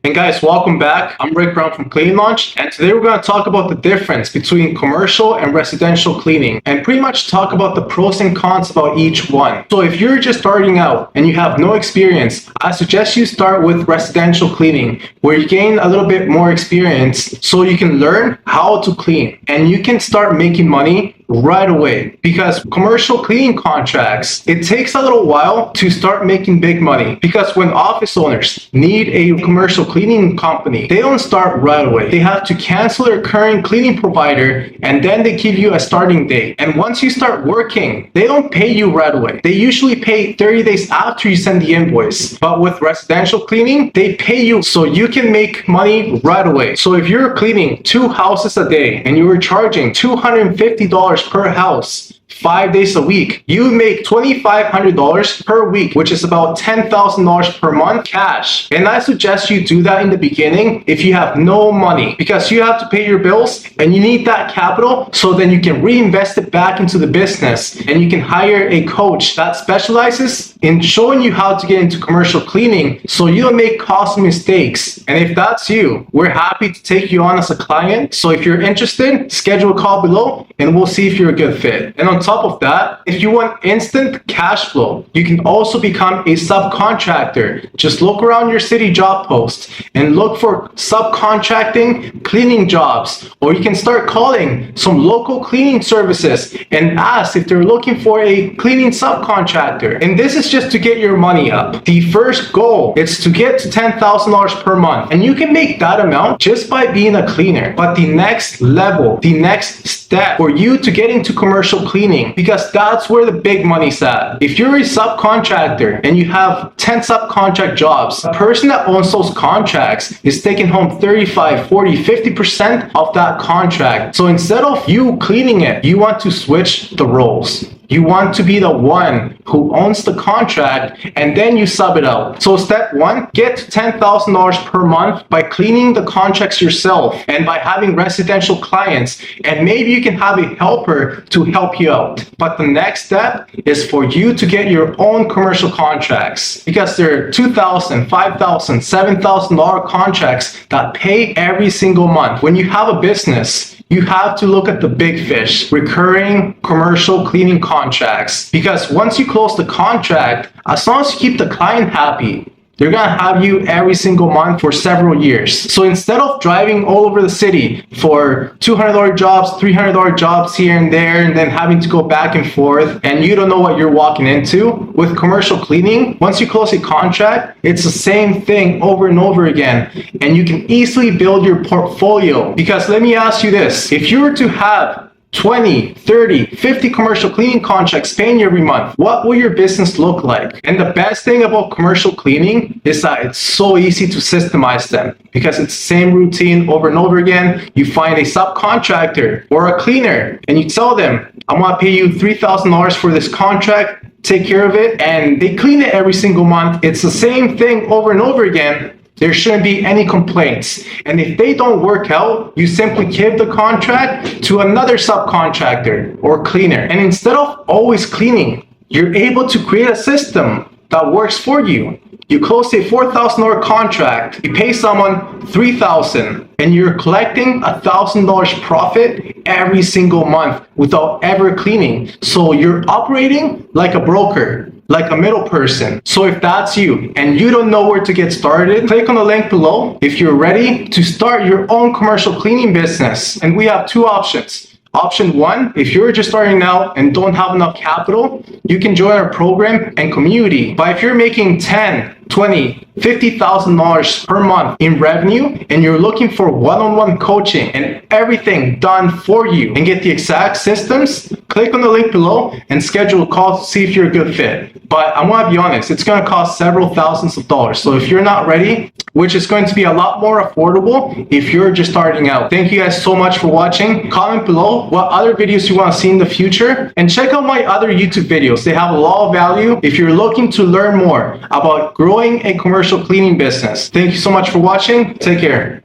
And guys, welcome back. I'm Rick Brown from Clean Launch, and today we're going to talk about the difference between commercial and residential cleaning and pretty much talk about the pros and cons about each one. So if you're just starting out and you have no experience, I suggest you start with residential cleaning, where you gain a little bit more experience so you can learn how to clean and you can start making money right away. Because commercial cleaning contracts, it takes a little while to start making big money, because when office owners need a commercial cleaning company, they don't start right away. They have to cancel their current cleaning provider and then they give you a starting date. And once you start working, they don't pay you right away. They usually pay 30 days after you send the invoice. But with residential cleaning, they pay you so you can make money right away. So if you're cleaning 2 houses a day and you were charging $250 per house 5 days a week, you make $2,500 per week, which is about $10,000 per month cash. And I suggest you do that in the beginning if you have no money, because you have to pay your bills and you need that capital so then you can reinvest it back into the business and you can hire a coach that specializes in showing you how to get into commercial cleaning so you don't make costly mistakes. And if that's you, we're happy to take you on as a client. So if you're interested, schedule a call below and we'll see if you're a good fit. And on top of that, if you want instant cash flow, you can also become a subcontractor. Just look around your city job post and look for subcontracting cleaning jobs, or you can start calling some local cleaning services and ask if they're looking for a cleaning subcontractor. And this is just to get your money up. The first goal is to get to $10,000 per month, and you can make that amount just by being a cleaner. But the next level, the next step for you to get into commercial cleaning, because that's where the big money's at. If you're a subcontractor and you have 10 subcontract jobs, the person that owns those contracts is taking home 35, 40, 50% of that contract. So instead of you cleaning it, you want to switch the roles. You want to be the one who owns the contract and then you sub it out. So step one, get to $10,000 per month by cleaning the contracts yourself and by having residential clients. And maybe you can have a helper to help you out. But the next step is for you to get your own commercial contracts, because there are $2,000, $5,000, $7,000 contracts that pay every single month. When you have a business, you have to look at the big fish, recurring commercial cleaning contracts. Because once you close the contract, as long as you keep the client happy, they're gonna have you every single month for several years. So instead of driving all over the city for $200 jobs, $300 jobs here and there, and then having to go back and forth, and you don't know what you're walking into, with commercial cleaning, once you close a contract, it's the same thing over and over again. And you can easily build your portfolio. Because let me ask you this, if you were to have 20, 30, 50 commercial cleaning contracts paying you every month, what will your business look like? And the best thing about commercial cleaning is that it's so easy to systemize them, because it's the same routine over and over again. You find a subcontractor or a cleaner and you tell them, I want to pay you $3,000 for this contract, take care of it, and they clean it every single month. It's the same thing over and over again. There shouldn't be any complaints. And if they don't work out, you simply give the contract to another subcontractor or cleaner. And instead of always cleaning, you're able to create a system that works for you. You close a $4,000 contract, you pay someone $3,000, and you're collecting $1,000 profit every single month without ever cleaning. So you're operating like a broker, like a middle person. So if that's you and you don't know where to get started, click on the link below if you're ready to start your own commercial cleaning business. And we have 2 options. Option 1, if you're just starting out and don't have enough capital, you can join our program and community. But if you're making $10,000, $20,000, $50,000 per month in revenue and you're looking for one-on-one coaching and everything done for you and get the exact systems, click on the link below and schedule a call to see if you're a good fit. But I want to be honest, it's going to cost several thousands of dollars. So if you're not ready, which is going to be a lot more affordable if you're just starting out. Thank you guys so much for watching. Comment below what other videos you want to see in the future, and check out my other YouTube videos. They have a lot of value if you're looking to learn more about growing a commercial cleaning business. Thank you so much for watching. Take care.